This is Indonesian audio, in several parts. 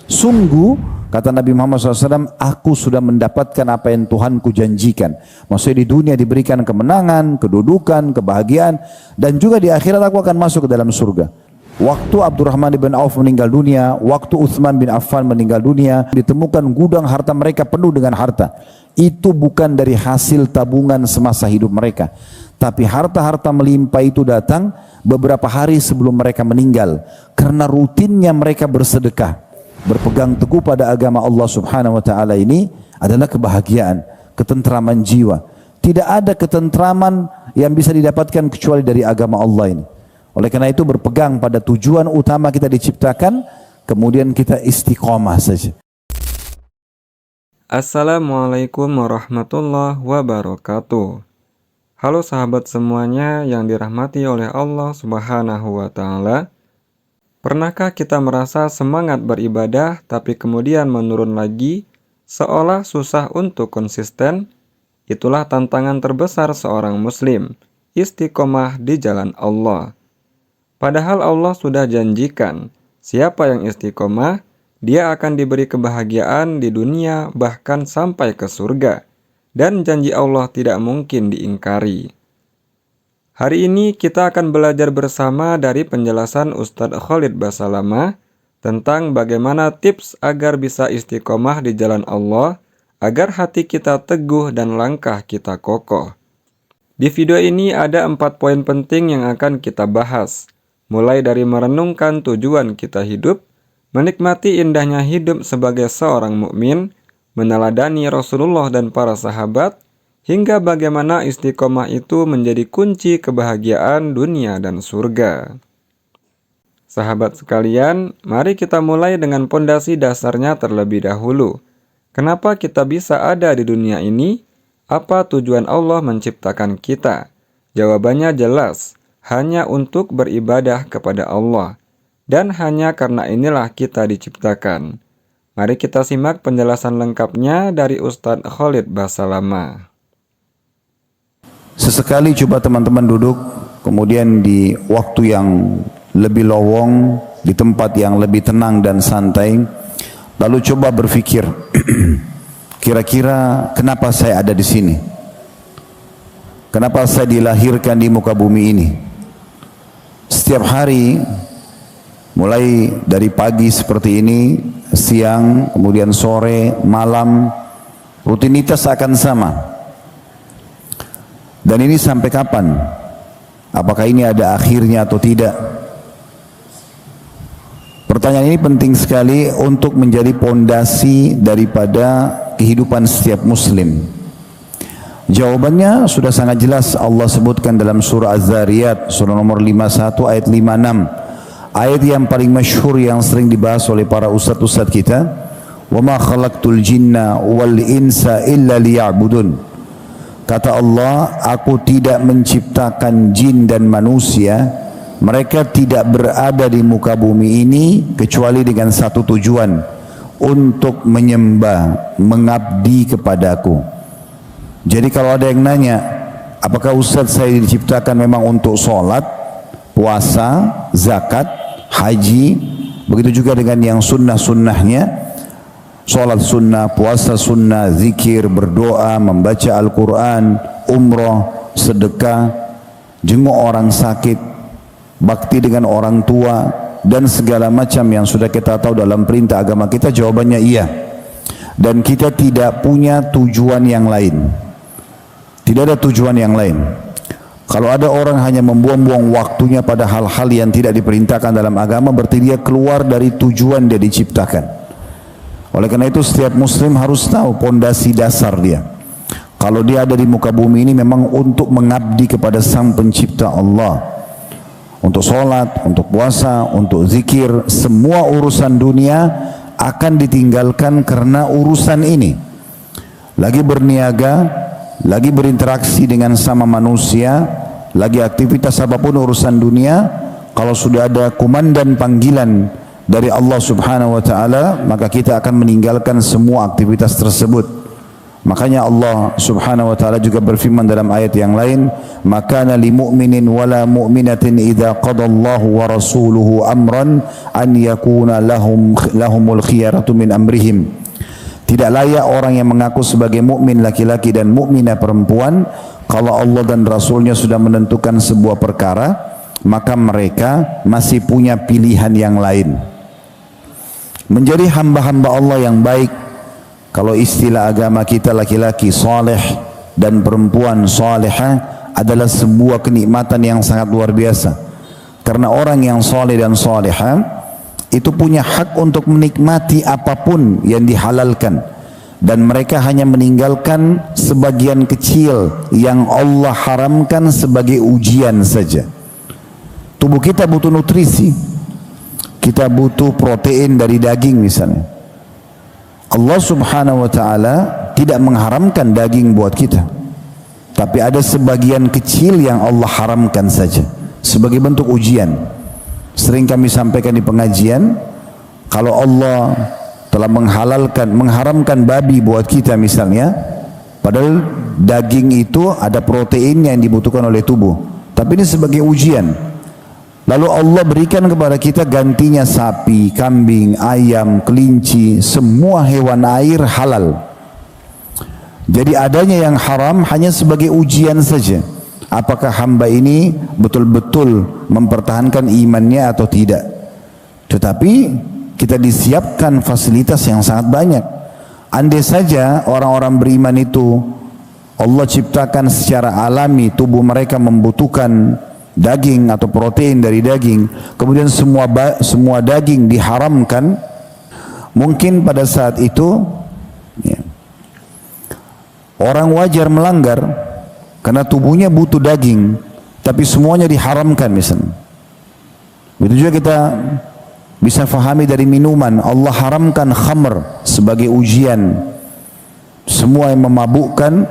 Sungguh, kata Nabi Muhammad SAW, aku sudah mendapatkan apa yang Tuhanku janjikan. Maksudnya di dunia diberikan kemenangan, kedudukan, kebahagiaan, dan juga di akhirat aku akan masuk ke dalam surga. Waktu Abdurrahman bin Auf meninggal dunia, waktu Utsman bin Affan meninggal dunia, ditemukan gudang harta mereka penuh dengan harta. Itu bukan dari hasil tabungan semasa hidup mereka, tapi harta-harta melimpah itu datang beberapa hari sebelum mereka meninggal, karena rutinnya mereka bersedekah. Berpegang teguh pada agama Allah Subhanahu wa taala ini adalah kebahagiaan, ketentraman jiwa. Tidak ada ketentraman yang bisa didapatkan kecuali dari agama Allah ini. Oleh karena itu berpegang pada tujuan utama kita diciptakan, kemudian kita istiqomah saja. Assalamualaikum warahmatullahi wabarakatuh. Halo sahabat semuanya yang dirahmati oleh Allah Subhanahu wa taala. Pernahkah kita merasa semangat beribadah tapi kemudian menurun lagi, seolah susah untuk konsisten? Itulah tantangan terbesar seorang muslim, istiqomah di jalan Allah. Padahal Allah sudah janjikan, siapa yang istiqomah, dia akan diberi kebahagiaan di dunia bahkan sampai ke surga. Dan janji Allah tidak mungkin diingkari. Hari ini kita akan belajar bersama dari penjelasan Ustadz Khalid Basalamah tentang bagaimana tips agar bisa istiqomah di jalan Allah, agar hati kita teguh dan langkah kita kokoh. Di video ini ada 4 poin penting yang akan kita bahas, mulai dari merenungkan tujuan kita hidup, menikmati indahnya hidup sebagai seorang mukmin, meneladani Rasulullah dan para sahabat, hingga bagaimana istiqomah itu menjadi kunci kebahagiaan dunia dan surga. Sahabat sekalian, mari kita mulai dengan pondasi dasarnya terlebih dahulu. Kenapa kita bisa ada di dunia ini? Apa tujuan Allah menciptakan kita? Jawabannya jelas, hanya untuk beribadah kepada Allah. Dan hanya karena inilah kita diciptakan. Mari kita simak penjelasan lengkapnya dari Ustadz Khalid Basalamah. Sesekali coba teman-teman duduk, kemudian di waktu yang lebih lowong, di tempat yang lebih tenang dan santai, lalu coba berpikir, kira-kira kenapa saya ada di sini? Kenapa saya dilahirkan di muka bumi ini? Setiap hari, mulai dari pagi seperti ini, siang, kemudian sore, malam, rutinitas akan sama. Dan ini sampai kapan? Apakah ini ada akhirnya atau tidak? Pertanyaan ini penting sekali untuk menjadi pondasi daripada kehidupan setiap muslim. Jawabannya sudah sangat jelas, Allah sebutkan dalam surah Az-Zariyat, surah nomor 51 ayat 56. Ayat yang paling masyhur yang sering dibahas oleh para ustadz-ustadz kita, wa ma khalaqtul jinna wal insa illa liya'budun. Kata Allah, aku tidak menciptakan jin dan manusia, mereka tidak berada di muka bumi ini kecuali dengan satu tujuan, untuk menyembah, mengabdi kepadaku. Jadi kalau ada yang nanya, apakah Ustadz saya diciptakan memang untuk sholat, puasa, zakat, haji, begitu juga dengan yang sunnah-sunnahnya, sholat sunnah, puasa sunnah, zikir, berdoa, membaca Al-Quran, umroh, sedekah, jenguk orang sakit, bakti dengan orang tua, dan segala macam yang sudah kita tahu dalam perintah agama kita. Jawabannya iya. Dan kita tidak punya tujuan yang lain. Tidak ada tujuan yang lain. Kalau ada orang hanya membuang-buang waktunya pada hal-hal yang tidak diperintahkan dalam agama, berarti dia keluar dari tujuan dia diciptakan. Oleh karena itu setiap muslim harus tahu pondasi dasar dia. Kalau dia ada di muka bumi ini memang untuk mengabdi kepada Sang Pencipta Allah. Untuk sholat, untuk puasa, untuk zikir, semua urusan dunia akan ditinggalkan karena urusan ini. Lagi berniaga, lagi berinteraksi dengan sama manusia, lagi aktivitas apapun urusan dunia, kalau sudah ada kumandan panggilan dari Allah Subhanahu wa taala, maka kita akan meninggalkan semua aktivitas tersebut. Makanya Allah Subhanahu wa taala juga berfirman dalam ayat yang lain, "Maka li mu'minin wala mu'minatin idza qadallahu wa rasuluhu amran an yakuna lahumul khiyaratu min amrihim." Tidak layak orang yang mengaku sebagai mukmin laki-laki dan mukminah perempuan kalau Allah dan Rasulnya sudah menentukan sebuah perkara, maka mereka masih punya pilihan yang lain. Menjadi hamba-hamba Allah yang baik, kalau istilah agama kita laki-laki saleh dan perempuan salehah adalah sebuah kenikmatan yang sangat luar biasa. Karena orang yang saleh dan salehah itu punya hak untuk menikmati apapun yang dihalalkan, dan mereka hanya meninggalkan sebagian kecil yang Allah haramkan sebagai ujian saja. Tubuh kita butuh nutrisi, kita butuh protein dari daging misalnya. Allah Subhanahu wa taala tidak mengharamkan daging buat kita, tapi ada sebagian kecil yang Allah haramkan saja sebagai bentuk ujian. Sering kami sampaikan di pengajian, kalau Allah telah mengharamkan babi buat kita misalnya, padahal daging itu ada proteinnya yang dibutuhkan oleh tubuh, tapi ini sebagai ujian. Lalu Allah berikan kepada kita gantinya sapi, kambing, ayam, kelinci, semua hewan air halal. Jadi adanya yang haram hanya sebagai ujian saja. Apakah hamba ini betul-betul mempertahankan imannya atau tidak. Tetapi kita disiapkan fasilitas yang sangat banyak. Andai saja orang-orang beriman itu Allah ciptakan secara alami, tubuh mereka membutuhkan daging atau protein dari daging, kemudian semua daging diharamkan, mungkin pada saat itu ya, orang wajar melanggar karena tubuhnya butuh daging, tapi semuanya diharamkan misalnya. Begitu juga kita bisa fahami dari minuman, Allah haramkan khamr sebagai ujian. Semua yang memabukkan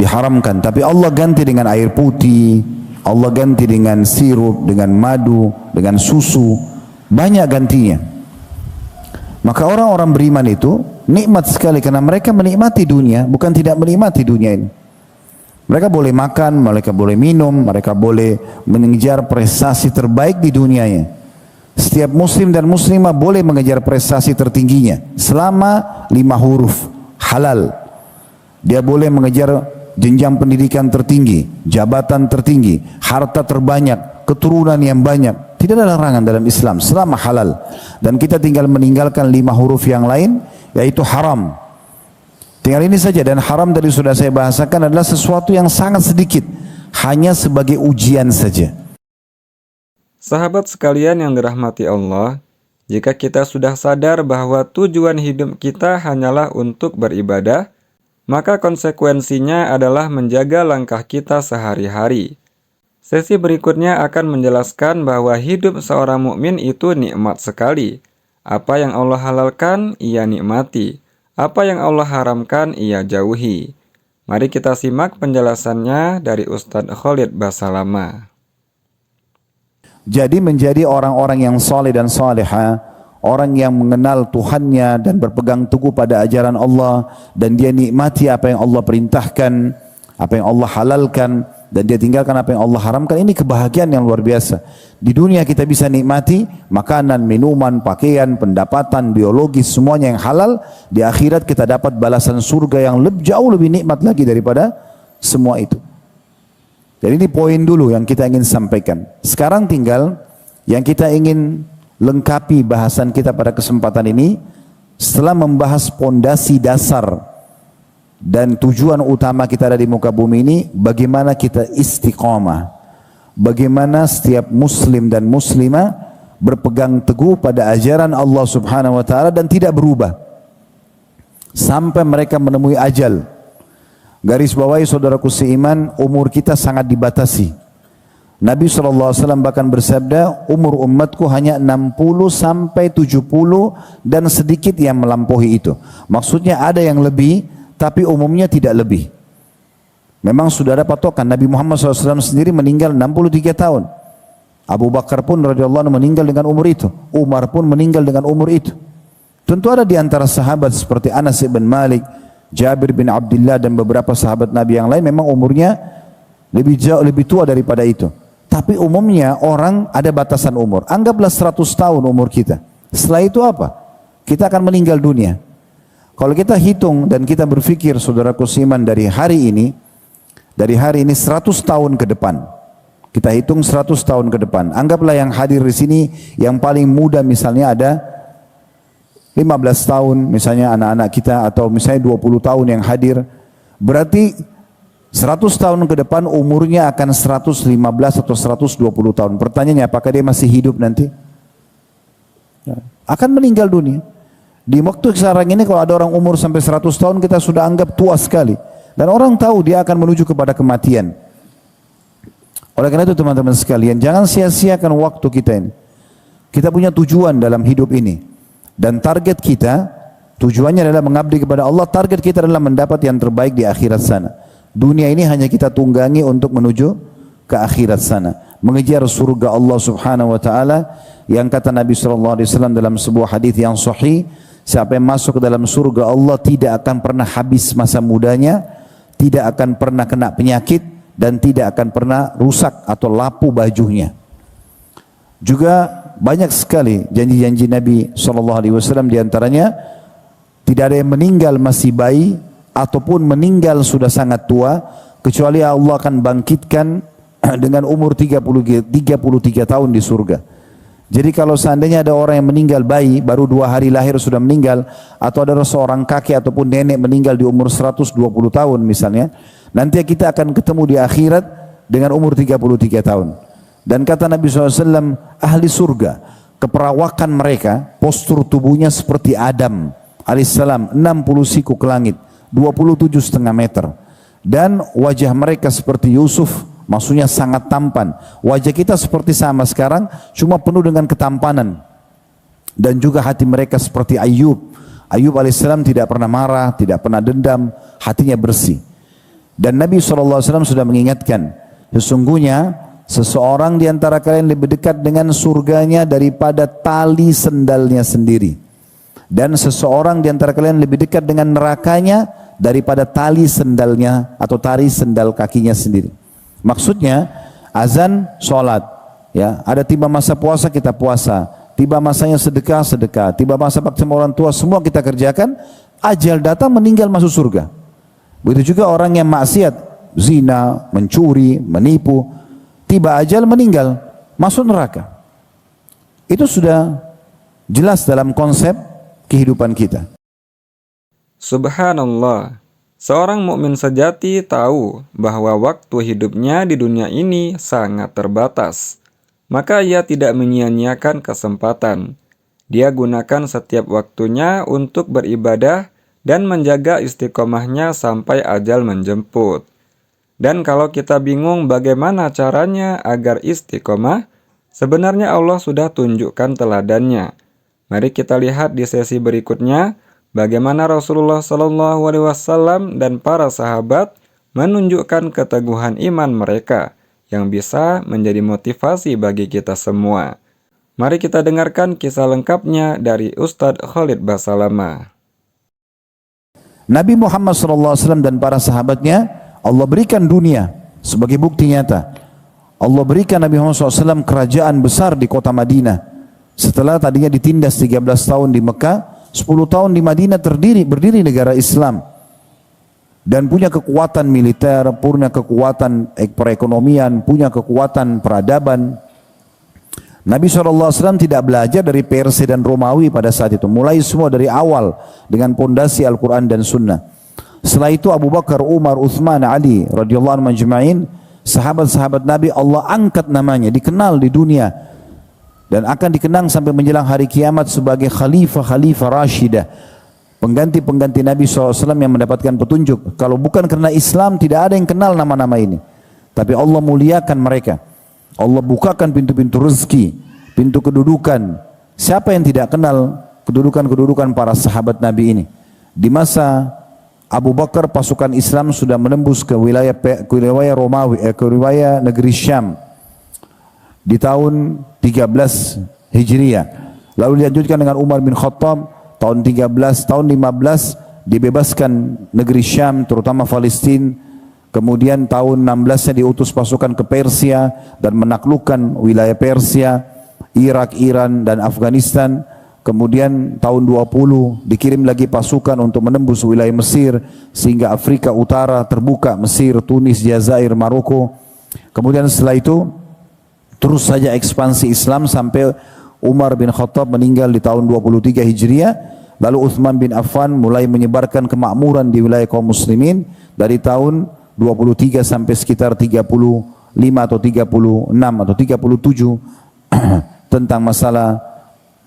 diharamkan, tapi Allah ganti dengan air putih, Allah ganti dengan sirup, dengan madu, dengan susu, banyak gantinya. Maka orang-orang beriman itu nikmat sekali karena mereka menikmati dunia, bukan tidak menikmati dunia ini. Mereka boleh makan, mereka boleh minum, mereka boleh mengejar prestasi terbaik di dunianya. Setiap muslim dan muslimah boleh mengejar prestasi tertingginya selama 5 huruf halal. Dia boleh mengejar jenjang pendidikan tertinggi, jabatan tertinggi, harta terbanyak, keturunan yang banyak. Tidak ada larangan dalam Islam selama halal. Dan kita tinggal meninggalkan 5 huruf yang lain, yaitu haram. Tinggal ini saja. Dan haram tadi sudah saya bahasakan adalah sesuatu yang sangat sedikit, hanya sebagai ujian saja. Sahabat sekalian yang dirahmati Allah, jika kita sudah sadar bahwa tujuan hidup kita hanyalah untuk beribadah, maka konsekuensinya adalah menjaga langkah kita sehari-hari. Sesi berikutnya akan menjelaskan bahwa hidup seorang mukmin itu nikmat sekali. Apa yang Allah halalkan, ia nikmati. Apa yang Allah haramkan, ia jauhi. Mari kita simak penjelasannya dari Ustadz Khalid Basalamah. Jadi menjadi orang-orang yang saleh dan salehah, orang yang mengenal Tuhannya dan berpegang teguh pada ajaran Allah, dan dia nikmati apa yang Allah perintahkan, apa yang Allah halalkan, dan dia tinggalkan apa yang Allah haramkan. Ini kebahagiaan yang luar biasa. Di dunia kita bisa nikmati makanan, minuman, pakaian, pendapatan, biologis, semuanya yang halal. Di akhirat kita dapat balasan surga yang jauh lebih nikmat lagi daripada semua itu. Jadi ini poin dulu yang kita ingin sampaikan. Sekarang tinggal yang kita ingin lengkapi bahasan kita pada kesempatan ini, setelah membahas pondasi dasar dan tujuan utama kita ada di muka bumi ini, bagaimana kita istiqamah, bagaimana setiap muslim dan muslimah berpegang teguh pada ajaran Allah Subhanahu wa taala dan tidak berubah sampai mereka menemui ajal. Garis bawahi saudaraku seiman, umur kita sangat dibatasi. Nabi SAW bahkan bersabda, umur umatku hanya 60 sampai 70 dan sedikit yang melampaui itu. Maksudnya ada yang lebih, tapi umumnya tidak lebih. Memang sudah ada patokan. Nabi Muhammad SAW sendiri meninggal 63 tahun. Abu Bakar pun radhiyallahu anhu meninggal dengan umur itu. Umar pun meninggal dengan umur itu. Tentu ada di antara sahabat seperti Anas bin Malik, Jabir bin Abdullah dan beberapa sahabat Nabi yang lain memang umurnya lebih jauh, lebih tua daripada itu. Tapi umumnya orang ada batasan umur. Anggaplah 100 tahun umur kita. Setelah itu apa? Kita akan meninggal dunia. Kalau kita hitung dan kita berpikir, saudaraku seiman, dari hari ini 100 tahun ke depan. Kita hitung 100 tahun ke depan. Anggaplah yang hadir di sini yang paling muda misalnya ada 15 tahun misalnya anak-anak kita, atau misalnya 20 tahun yang hadir. Berarti 100 tahun ke depan umurnya akan 115 atau 120 tahun. Pertanyaannya, apakah dia masih hidup nanti? Akan meninggal dunia. Di waktu sekarang ini kalau ada orang umur sampai 100 tahun kita sudah anggap tua sekali. Dan orang tahu dia akan menuju kepada kematian. Oleh karena itu teman-teman sekalian, jangan sia-siakan waktu kita ini. Kita punya tujuan dalam hidup ini. Dan target kita, tujuannya adalah mengabdi kepada Allah. Target kita adalah mendapat yang terbaik di akhirat sana. Dunia ini hanya kita tunggangi untuk menuju ke akhirat sana. Mengejar surga Allah subhanahu wa ta'ala. Yang kata Nabi SAW dalam sebuah hadis yang sahih, siapa yang masuk ke dalam surga Allah tidak akan pernah habis masa mudanya, tidak akan pernah kena penyakit, dan tidak akan pernah rusak atau lapu bajunya. Juga banyak sekali janji-janji Nabi SAW, diantaranya tidak ada yang meninggal masih bayi ataupun meninggal sudah sangat tua, kecuali Allah akan bangkitkan dengan umur 33 tahun di surga. Jadi kalau seandainya ada orang yang meninggal bayi, baru 2 hari lahir sudah meninggal, atau ada seorang kakek ataupun nenek meninggal di umur 120 tahun misalnya, nanti kita akan ketemu di akhirat dengan umur 33 tahun. Dan kata Nabi SAW, ahli surga, keperawakan mereka, postur tubuhnya seperti Adam alaihissalam, 60 siku ke langit, 27,5 meter. Dan wajah mereka seperti Yusuf, maksudnya sangat tampan. Wajah kita seperti sama sekarang, cuma penuh dengan ketampanan. Dan juga hati mereka seperti Ayub. Ayub alaihissalam tidak pernah marah, tidak pernah dendam, hatinya bersih. Dan Nabi SAW sudah mengingatkan, sesungguhnya seseorang di antara kalian lebih dekat dengan surganya daripada tali sendalnya sendiri. Dan seseorang di antara kalian lebih dekat dengan nerakanya daripada tali sendalnya atau tali sendal kakinya sendiri. Maksudnya azan sholat, ya, ada tiba masa puasa kita puasa, tiba masanya sedekah, tiba masa bakti sama orang tua semua kita kerjakan, ajal datang meninggal masuk surga. Begitu juga orang yang maksiat, zina, mencuri, menipu, tiba ajal meninggal masuk neraka. Itu sudah jelas dalam konsep kehidupan kita. Subhanallah. Seorang mukmin sejati tahu bahwa waktu hidupnya di dunia ini sangat terbatas. Maka ia tidak menyia-nyiakan kesempatan. Dia gunakan setiap waktunya untuk beribadah dan menjaga istiqomahnya sampai ajal menjemput. Dan kalau kita bingung bagaimana caranya agar istiqomah, sebenarnya Allah sudah tunjukkan teladannya. Mari kita lihat di sesi berikutnya bagaimana Rasulullah SAW dan para sahabat menunjukkan keteguhan iman mereka yang bisa menjadi motivasi bagi kita semua. Mari kita dengarkan kisah lengkapnya dari Ustadz Khalid Basalamah. Nabi Muhammad SAW dan para sahabatnya Allah berikan dunia sebagai bukti nyata. Allah berikan Nabi Muhammad SAW kerajaan besar di kota Madinah. Setelah tadinya ditindas 13 tahun di Mekah, 10 tahun di Madinah berdiri negara Islam. Dan punya kekuatan militer, punya kekuatan perekonomian, punya kekuatan peradaban. Nabi SAW tidak belajar dari Persia dan Romawi pada saat itu. Mulai semua dari awal dengan pondasi Al-Quran dan Sunnah. Setelah itu Abu Bakar, Umar, Uthman, Ali radhiyallahu anhum majma'in, sahabat-sahabat Nabi Allah angkat namanya, dikenal di dunia dan akan dikenang sampai menjelang hari kiamat sebagai khalifah-khalifah Rashidah, pengganti-pengganti Nabi SAW yang mendapatkan petunjuk. Kalau bukan karena Islam tidak ada yang kenal nama-nama ini, tapi Allah muliakan mereka. Allah bukakan pintu-pintu rezeki, pintu kedudukan. Siapa yang tidak kenal kedudukan-kedudukan para sahabat Nabi ini? Di masa Abu Bakar pasukan Islam sudah menembus ke wilayah Romawi, ke wilayah negeri Syam di tahun 13 Hijriah. Lalu dilanjutkan dengan Umar bin Khattab tahun 13, tahun 15 dibebaskan negeri Syam, terutama Palestina. Kemudian tahun 16-nya diutus pasukan ke Persia dan menaklukkan wilayah Persia, Irak, Iran, dan Afghanistan. Kemudian tahun 20 dikirim lagi pasukan untuk menembus wilayah Mesir sehingga Afrika Utara terbuka, Mesir, Tunis, Jazair, Maroko. Kemudian setelah itu terus saja ekspansi Islam sampai Umar bin Khattab meninggal di tahun 23 Hijriah. Lalu Uthman bin Affan mulai menyebarkan kemakmuran di wilayah kaum muslimin dari tahun 23 sampai sekitar 35 atau 36 atau 37 tentang masalah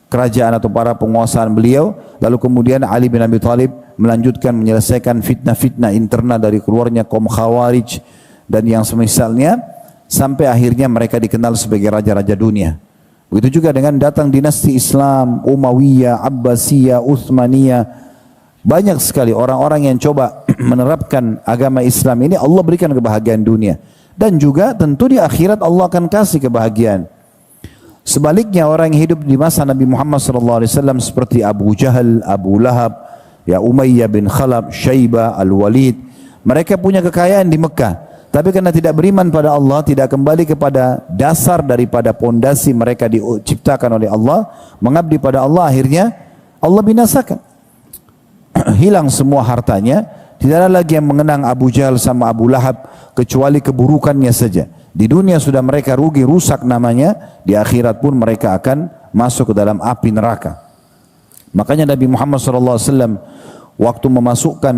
kerajaan atau para penguasaan beliau. Lalu kemudian Ali bin Abi Thalib melanjutkan menyelesaikan fitnah-fitnah internal dari keluarnya kaum Khawarij dan yang semisalnya sampai akhirnya mereka dikenal sebagai raja-raja dunia. Begitu juga dengan datang dinasti Islam, Umayyah, Abbasiyah, Utsmaniyah. Banyak sekali orang-orang yang coba menerapkan agama Islam ini, Allah berikan kebahagiaan dunia. Dan juga tentu di akhirat Allah akan kasih kebahagiaan. Sebaliknya orang yang hidup di masa Nabi Muhammad SAW seperti Abu Jahal, Abu Lahab, ya Umayyah bin Khalaf, Syaibah, Al-Walid. Mereka punya kekayaan di Mekah. Tapi karena tidak beriman pada Allah, tidak kembali kepada dasar daripada pondasi mereka diciptakan oleh Allah, mengabdi pada Allah, akhirnya Allah binasakan. Hilang semua hartanya, tidak ada lagi yang mengenang Abu Jahal sama Abu Lahab kecuali keburukannya saja. Di dunia sudah mereka rugi, rusak namanya, di akhirat pun mereka akan masuk ke dalam api neraka. Makanya Nabi Muhammad SAW waktu memasukkan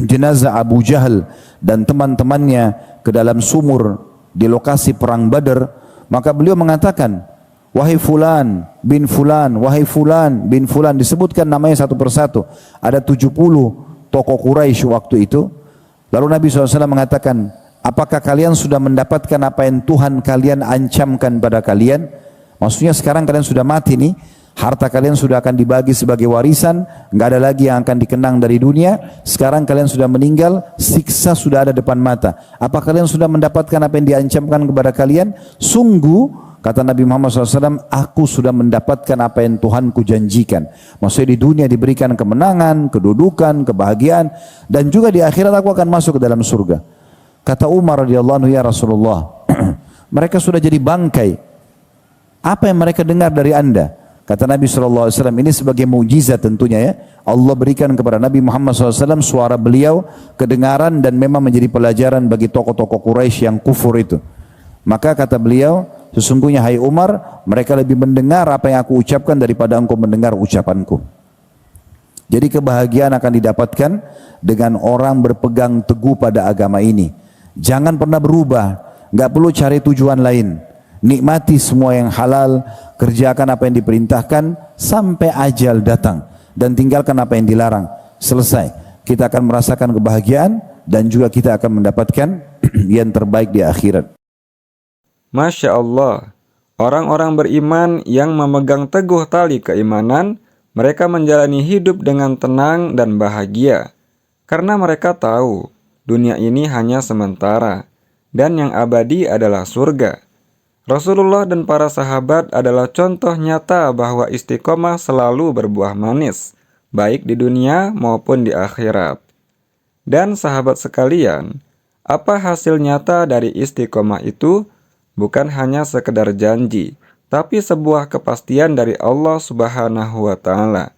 jenazah Abu Jahal dan teman-temannya ke dalam sumur di lokasi perang Badar, maka beliau mengatakan, wahai fulan bin fulan, wahai fulan bin fulan, disebutkan namanya satu persatu. Ada 70 tokoh Quraisy waktu itu. Lalu Nabi SAW mengatakan, apakah kalian sudah mendapatkan apa yang Tuhan kalian ancamkan pada kalian? Maksudnya sekarang kalian sudah mati nih, harta kalian sudah akan dibagi sebagai warisan, nggak ada lagi yang akan dikenang dari dunia. Sekarang kalian sudah meninggal, siksa sudah ada depan mata. Apa kalian sudah mendapatkan apa yang diancamkan kepada kalian? Sungguh, kata Nabi Muhammad SAW, aku sudah mendapatkan apa yang Tuhanku janjikan. Maksudnya di dunia diberikan kemenangan, kedudukan, kebahagiaan, dan juga di akhirat aku akan masuk ke dalam surga. Kata Umar radhiyallahu anhu, ya Rasulullah, mereka sudah jadi bangkai. Apa yang mereka dengar dari anda? Kata Nabi SAW, ini sebagai mukjizat tentunya ya. Allah berikan kepada Nabi Muhammad SAW suara beliau kedengaran dan memang menjadi pelajaran bagi tokoh-tokoh Quraisy yang kufur itu. Maka kata beliau, sesungguhnya hai Umar, mereka lebih mendengar apa yang aku ucapkan daripada engkau mendengar ucapanku. Jadi kebahagiaan akan didapatkan dengan orang berpegang teguh pada agama ini. Jangan pernah berubah, nggak perlu cari tujuan lain. Nikmati semua yang halal, kerjakan apa yang diperintahkan sampai ajal datang dan tinggalkan apa yang dilarang. Selesai. Kita akan merasakan kebahagiaan dan juga kita akan mendapatkan yang terbaik di akhirat. Masya Allah, orang-orang beriman yang memegang teguh tali keimanan, mereka menjalani hidup dengan tenang dan bahagia. Karena mereka tahu, dunia ini hanya sementara, dan yang abadi adalah surga. Rasulullah dan para sahabat adalah contoh nyata bahwa istiqomah selalu berbuah manis, baik di dunia maupun di akhirat. Dan sahabat sekalian, apa hasil nyata dari istiqomah itu? Bukan hanya sekedar janji, tapi sebuah kepastian dari Allah Subhanahu wa Ta'ala.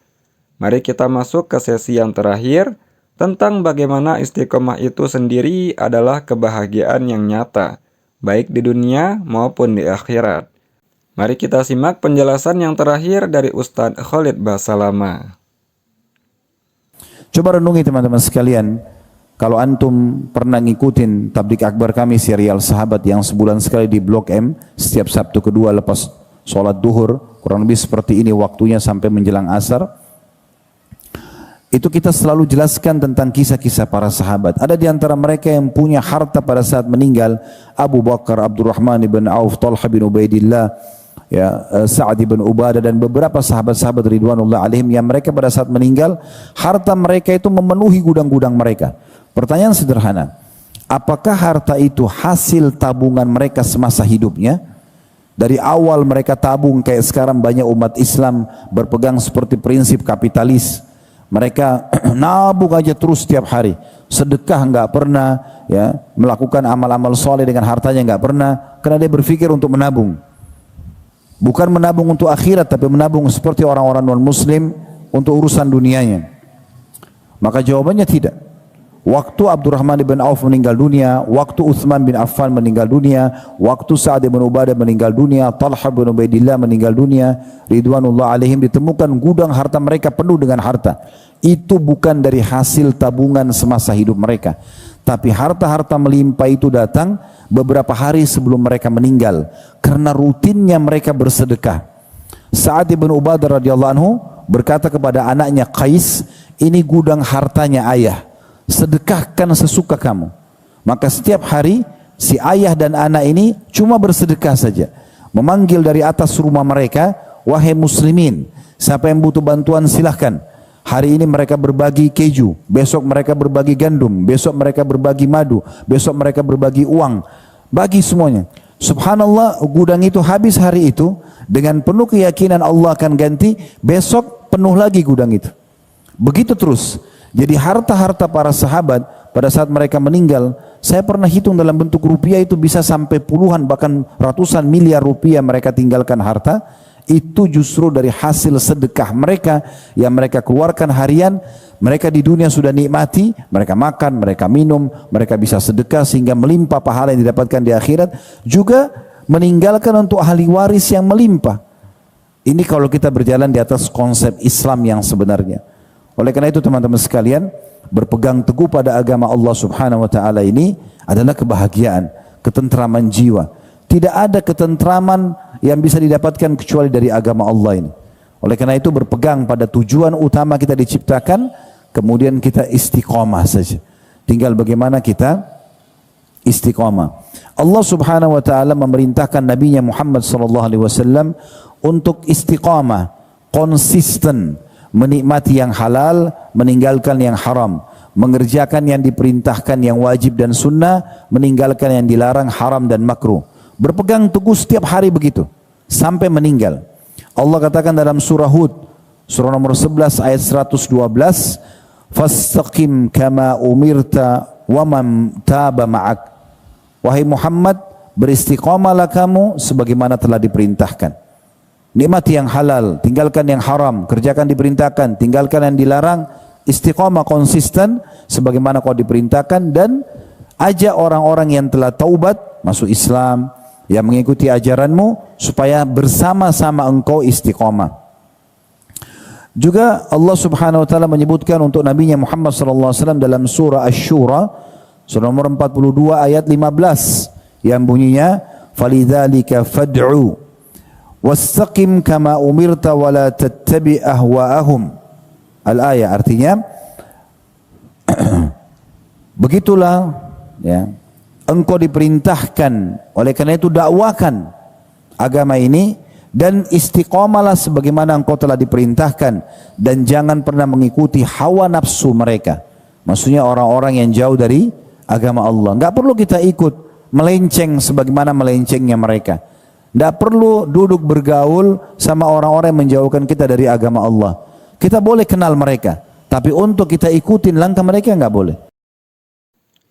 Mari kita masuk ke sesi yang terakhir tentang bagaimana istiqomah itu sendiri adalah kebahagiaan yang nyata, baik di dunia maupun di akhirat. Mari kita simak penjelasan yang terakhir dari Ustadz Khalid Basalamah. Coba renungi teman-teman sekalian, kalau antum pernah ngikutin tablik akbar kami serial sahabat yang sebulan sekali di Blok M, setiap Sabtu kedua lepas sholat duhur, kurang lebih seperti ini waktunya sampai menjelang asar. Itu kita selalu jelaskan tentang kisah-kisah para sahabat. Ada di antara mereka yang punya harta pada saat meninggal, Abu Bakar, Abdurrahman ibn Auf, Talha bin Ubaidillah, ya, Sa'ad bin Ubadah dan beberapa sahabat-sahabat ridwanullah alaihim yang mereka pada saat meninggal, harta mereka itu memenuhi gudang-gudang mereka. Pertanyaan sederhana, apakah harta itu hasil tabungan mereka semasa hidupnya? Dari awal mereka tabung kayak sekarang banyak umat Islam berpegang seperti prinsip kapitalis. Mereka nabung aja terus setiap hari. Sedekah nggak pernah, ya, melakukan amal-amal soleh dengan hartanya nggak pernah, karena dia berpikir untuk menabung. Bukan menabung untuk akhirat, tapi menabung seperti orang-orang non-muslim untuk urusan dunianya. Maka jawabannya tidak. Waktu Abdurrahman bin Auf meninggal dunia, waktu Uthman bin Affan meninggal dunia, waktu Sa'ad bin Ubadah meninggal dunia, Talha bin Ubaidillah meninggal dunia, ridwanullah alaihim, ditemukan gudang harta mereka penuh dengan harta. Itu bukan dari hasil tabungan semasa hidup mereka, tapi harta-harta melimpah itu datang beberapa hari sebelum mereka meninggal, karena rutinnya mereka bersedekah. Sa'ad bin Ubadah radhiyallahu anhu berkata kepada anaknya Qais, ini gudang hartanya ayah, sedekahkan sesuka kamu. Maka setiap hari si ayah dan anak ini cuma bersedekah saja, memanggil dari atas rumah mereka, wahai muslimin, siapa yang butuh bantuan silahkan. Hari ini mereka berbagi keju, besok mereka berbagi gandum, besok mereka berbagi madu, besok mereka berbagi uang, bagi semuanya. Subhanallah, gudang itu habis hari itu, dengan penuh keyakinan Allah akan ganti, besok penuh lagi gudang itu. Begitu terus. Jadi harta-harta para sahabat pada saat mereka meninggal, saya pernah hitung dalam bentuk rupiah itu bisa sampai puluhan bahkan ratusan miliar rupiah mereka tinggalkan harta. Itu justru dari hasil sedekah mereka yang mereka keluarkan harian. Mereka di dunia sudah nikmati, mereka makan, mereka minum, mereka bisa sedekah sehingga melimpah pahala yang didapatkan di akhirat. Juga meninggalkan untuk ahli waris yang melimpah. Ini kalau kita berjalan di atas konsep Islam yang sebenarnya. Oleh karena itu teman-teman sekalian, berpegang teguh pada agama Allah Subhanahu wa taala ini adalah kebahagiaan, ketentraman jiwa. Tidak ada ketentraman yang bisa didapatkan kecuali dari agama Allah ini. Oleh karena itu berpegang pada tujuan utama kita diciptakan, kemudian kita istiqomah saja. Tinggal bagaimana kita istiqomah. Allah Subhanahu wa taala memerintahkan Nabi-Nya Muhammad sallallahu alaihi wasallam untuk istiqamah, konsisten, menikmati yang halal, meninggalkan yang haram, mengerjakan yang diperintahkan yang wajib dan sunnah, meninggalkan yang dilarang haram dan makruh. Berpegang teguh setiap hari begitu sampai meninggal. Allah katakan dalam surah Hud, surah nomor 11 ayat 112, "Fastaqim kama umirta wa man taba ma'ak." Wahai Muhammad, beristiqamalah kamu sebagaimana telah diperintahkan. Nikmati yang halal, tinggalkan yang haram, kerjakan diperintahkan, tinggalkan yang dilarang, istiqamah konsisten sebagaimana kau diperintahkan, dan ajak orang-orang yang telah taubat masuk Islam, yang mengikuti ajaranmu, supaya bersama-sama engkau istiqamah. Juga Allah Subhanahu wa taala menyebutkan untuk Nabi-Nya Muhammad sallallahu alaihi wasallam dalam surah Asy-Syura, surah nomor 42 ayat 15, yang bunyinya, "Falidzalika fad'u wastaqim kama umirta wa la tattabi' ahwa'ahum." Al-ayah artinya begitulah, ya, engkau diperintahkan, oleh karena itu dakwakan agama ini dan istiqamalah sebagaimana engkau telah diperintahkan, dan jangan pernah mengikuti hawa nafsu mereka. Maksudnya orang-orang yang jauh dari agama Allah. Enggak perlu kita ikut melenceng sebagaimana melencengnya mereka. Enggak perlu duduk bergaul sama orang-orang yang menjauhkan kita dari agama Allah. Kita boleh kenal mereka, tapi untuk kita ikutin langkah mereka enggak boleh.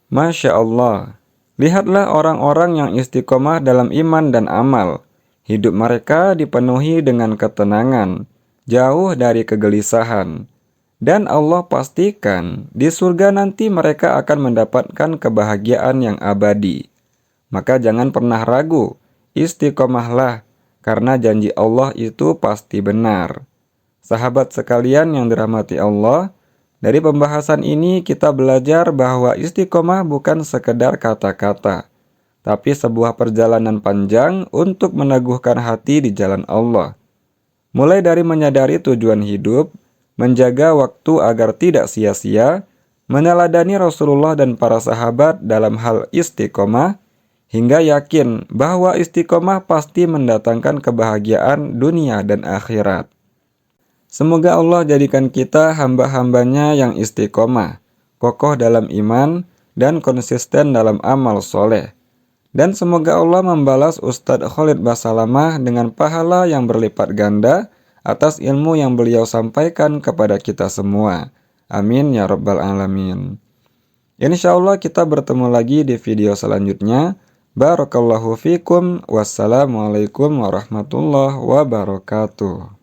Masya Allah. Lihatlah orang-orang yang istiqomah dalam iman dan amal. Hidup mereka dipenuhi dengan ketenangan, jauh dari kegelisahan. Dan Allah pastikan di surga nanti mereka akan mendapatkan kebahagiaan yang abadi. Maka jangan pernah ragu, istiqomahlah, karena janji Allah itu pasti benar. Sahabat sekalian yang dirahmati Allah, dari pembahasan ini kita belajar bahwa istiqomah bukan sekedar kata-kata, tapi sebuah perjalanan panjang untuk meneguhkan hati di jalan Allah. Mulai dari menyadari tujuan hidup, menjaga waktu agar tidak sia-sia, meneladani Rasulullah dan para sahabat dalam hal istiqomah, hingga yakin bahwa istiqomah pasti mendatangkan kebahagiaan dunia dan akhirat. Semoga Allah jadikan kita hamba-hambanya yang istiqomah, kokoh dalam iman, dan konsisten dalam amal soleh. Dan semoga Allah membalas Ustadz Khalid Basalamah dengan pahala yang berlipat ganda atas ilmu yang beliau sampaikan kepada kita semua. Amin ya rabbal alamin. Insyaallah kita bertemu lagi di video selanjutnya. Barakallahu fikum. Wassalamualaikum warahmatullahi wabarakatuh.